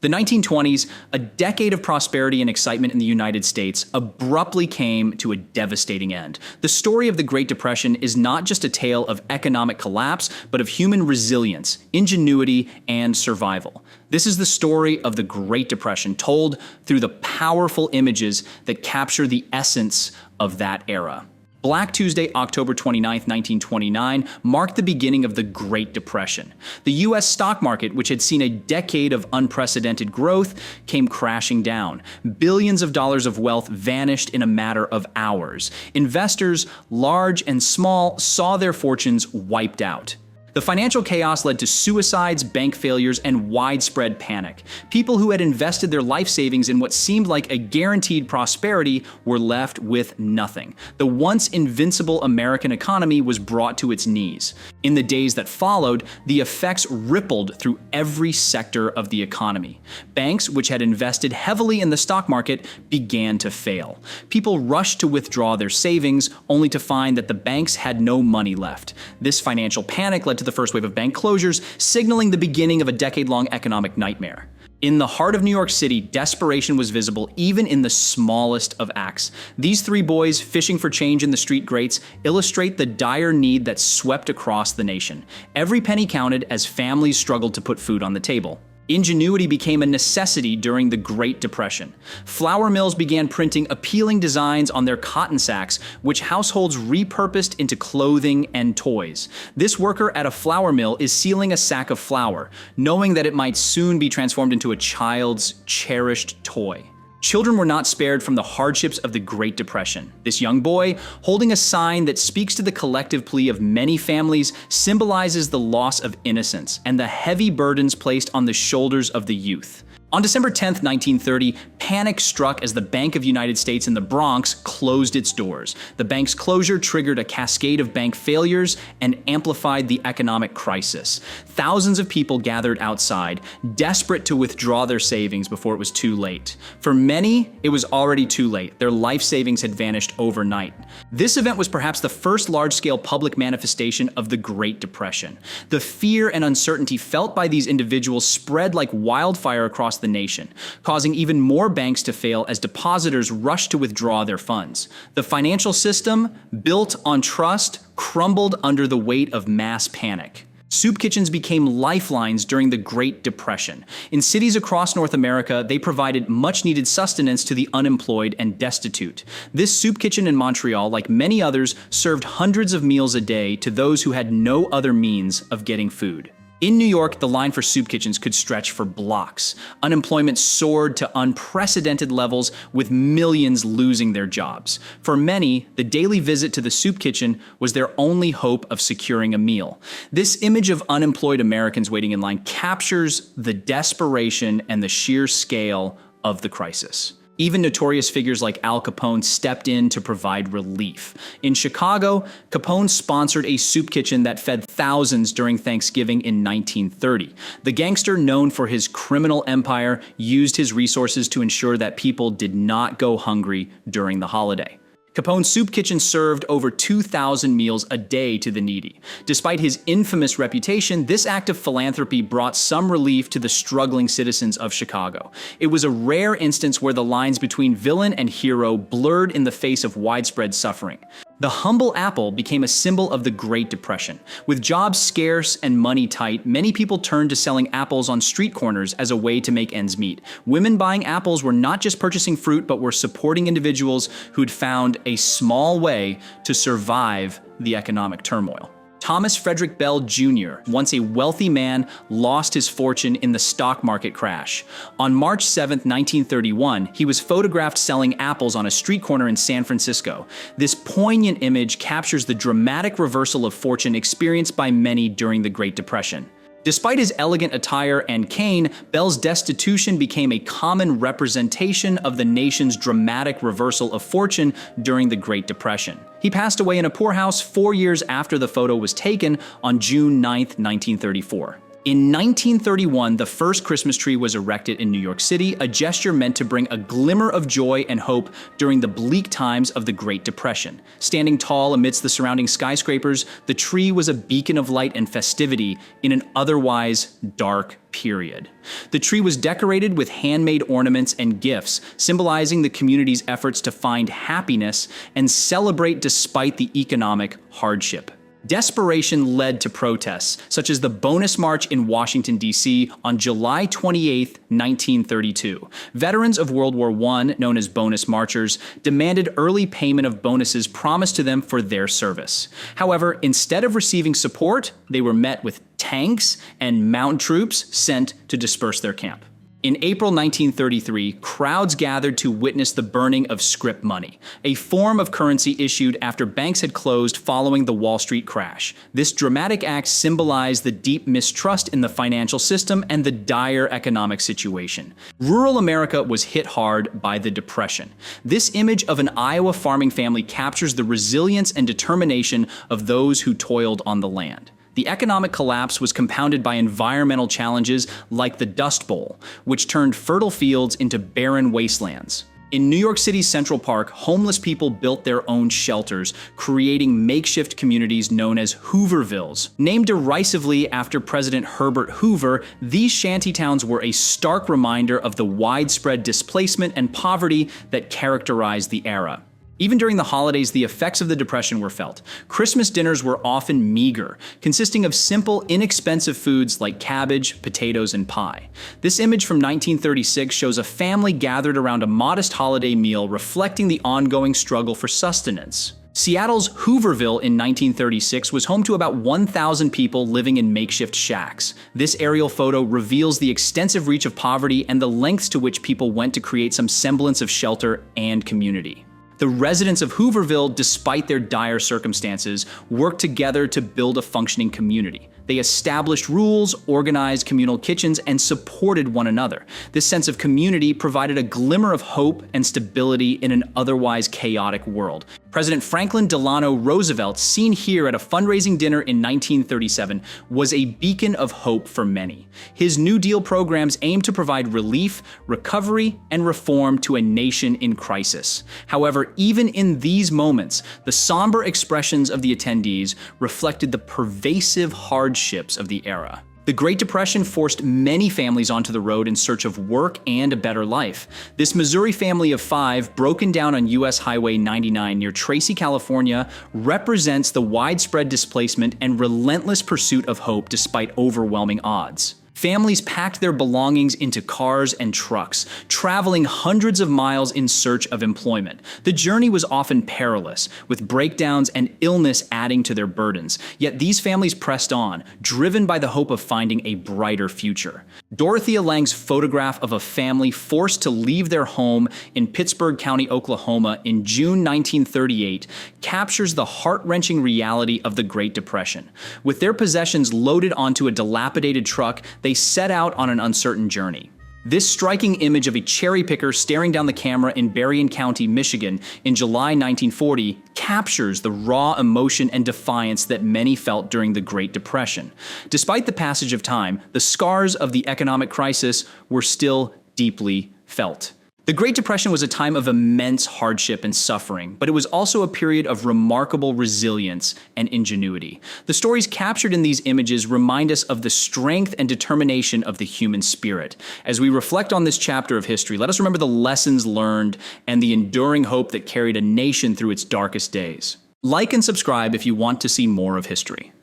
The 1920s, a decade of prosperity and excitement in the United States, abruptly came to a devastating end. The story of the Great Depression is not just a tale of economic collapse, but of human resilience, ingenuity, and survival. This is the story of the Great Depression, told through the powerful images that capture the essence of that era. Black Tuesday, October 29, 1929, marked the beginning of the Great Depression. The U.S. stock market, which had seen a decade of unprecedented growth, came crashing down. Billions of dollars of wealth vanished in a matter of hours. Investors, large and small, saw their fortunes wiped out. The financial chaos led to suicides, bank failures, and widespread panic. People who had invested their life savings in what seemed like a guaranteed prosperity were left with nothing. The once invincible American economy was brought to its knees. In the days that followed, the effects rippled through every sector of the economy. Banks, which had invested heavily in the stock market, began to fail. People rushed to withdraw their savings, only to find that the banks had no money left. This financial panic led to the first wave of bank closures, signaling the beginning of a decade-long economic nightmare. In the heart of New York City, desperation was visible even in the smallest of acts. These three boys, fishing for change in the street grates, illustrate the dire need that swept across the nation. Every penny counted as families struggled to put food on the table. Ingenuity became a necessity during the Great Depression. Flour mills began printing appealing designs on their cotton sacks, which households repurposed into clothing and toys. This worker at a flour mill is sealing a sack of flour, knowing that it might soon be transformed into a child's cherished toy. Children were not spared from the hardships of the Great Depression. This young boy, holding a sign that speaks to the collective plea of many families, symbolizes the loss of innocence and the heavy burdens placed on the shoulders of the youth. On December 10, 1930, panic struck as the Bank of United States in the Bronx closed its doors. The bank's closure triggered a cascade of bank failures and amplified the economic crisis. Thousands of people gathered outside, desperate to withdraw their savings before it was too late. For many, it was already too late. Their life savings had vanished overnight. This event was perhaps the first large-scale public manifestation of the Great Depression. The fear and uncertainty felt by these individuals spread like wildfire across the nation, causing even more banks to fail as depositors rushed to withdraw their funds. The financial system, built on trust, crumbled under the weight of mass panic. Soup kitchens became lifelines during the Great Depression. In cities across North America, they provided much-needed sustenance to the unemployed and destitute. This soup kitchen in Montreal, like many others, served hundreds of meals a day to those who had no other means of getting food. In New York, the line for soup kitchens could stretch for blocks. Unemployment soared to unprecedented levels, with millions losing their jobs. For many, the daily visit to the soup kitchen was their only hope of securing a meal. This image of unemployed Americans waiting in line captures the desperation and the sheer scale of the crisis. Even notorious figures like Al Capone stepped in to provide relief. In Chicago, Capone sponsored a soup kitchen that fed thousands during Thanksgiving in 1930. The gangster, known for his criminal empire, used his resources to ensure that people did not go hungry during the holiday. Capone's soup kitchen served over 2,000 meals a day to the needy. Despite his infamous reputation, this act of philanthropy brought some relief to the struggling citizens of Chicago. It was a rare instance where the lines between villain and hero blurred in the face of widespread suffering. The humble apple became a symbol of the Great Depression. With jobs scarce and money tight, many people turned to selling apples on street corners as a way to make ends meet. Women buying apples were not just purchasing fruit, but were supporting individuals who'd found a small way to survive the economic turmoil. Thomas Frederick Bell Jr., once a wealthy man, lost his fortune in the stock market crash. On March 7, 1931, he was photographed selling apples on a street corner in San Francisco. This poignant image captures the dramatic reversal of fortune experienced by many during the Great Depression. Despite his elegant attire and cane, Bell's destitution became a common representation of the nation's dramatic reversal of fortune during the Great Depression. He passed away in a poorhouse 4 years after the photo was taken on June 9, 1934. In 1931, the first Christmas tree was erected in New York City, a gesture meant to bring a glimmer of joy and hope during the bleak times of the Great Depression. Standing tall amidst the surrounding skyscrapers, the tree was a beacon of light and festivity in an otherwise dark period. The tree was decorated with handmade ornaments and gifts, symbolizing the community's efforts to find happiness and celebrate despite the economic hardship. Desperation led to protests, such as the Bonus March in Washington, D.C. on July 28, 1932. Veterans of World War I, known as Bonus Marchers, demanded early payment of bonuses promised to them for their service. However, instead of receiving support, they were met with tanks and mounted troops sent to disperse their camp. In April 1933, crowds gathered to witness the burning of scrip money, a form of currency issued after banks had closed following the Wall Street crash. This dramatic act symbolized the deep mistrust in the financial system and the dire economic situation. Rural America was hit hard by the Depression. This image of an Iowa farming family captures the resilience and determination of those who toiled on the land. The economic collapse was compounded by environmental challenges like the Dust Bowl, which turned fertile fields into barren wastelands. In New York City's Central Park, homeless people built their own shelters, creating makeshift communities known as Hoovervilles. Named derisively after President Herbert Hoover, these shantytowns were a stark reminder of the widespread displacement and poverty that characterized the era. Even during the holidays, the effects of the Depression were felt. Christmas dinners were often meager, consisting of simple, inexpensive foods like cabbage, potatoes, and pie. This image from 1936 shows a family gathered around a modest holiday meal, reflecting the ongoing struggle for sustenance. Seattle's Hooverville in 1936 was home to about 1,000 people living in makeshift shacks. This aerial photo reveals the extensive reach of poverty and the lengths to which people went to create some semblance of shelter and community. The residents of Hooverville, despite their dire circumstances, worked together to build a functioning community. They established rules, organized communal kitchens, and supported one another. This sense of community provided a glimmer of hope and stability in an otherwise chaotic world. President Franklin Delano Roosevelt, seen here at a fundraising dinner in 1937, was a beacon of hope for many. His New Deal programs aimed to provide relief, recovery, and reform to a nation in crisis. However, even in these moments, the somber expressions of the attendees reflected the pervasive hardships of the era. The Great Depression forced many families onto the road in search of work and a better life. This Missouri family of 5, broken down on U.S. Highway 99 near Tracy, California, represents the widespread displacement and relentless pursuit of hope despite overwhelming odds. Families packed their belongings into cars and trucks, traveling hundreds of miles in search of employment. The journey was often perilous, with breakdowns and illness adding to their burdens. Yet these families pressed on, driven by the hope of finding a brighter future. Dorothea Lange's photograph of a family forced to leave their home in Pittsburgh County, Oklahoma in June 1938 captures the heart-wrenching reality of the Great Depression. With their possessions loaded onto a dilapidated truck, they set out on an uncertain journey. This striking image of a cherry picker staring down the camera in Berrien County, Michigan in July 1940 captures the raw emotion and defiance that many felt during the Great Depression. Despite the passage of time, the scars of the economic crisis were still deeply felt. The Great Depression was a time of immense hardship and suffering, but it was also a period of remarkable resilience and ingenuity. The stories captured in these images remind us of the strength and determination of the human spirit. As we reflect on this chapter of history, let us remember the lessons learned and the enduring hope that carried a nation through its darkest days. Like and subscribe if you want to see more of history.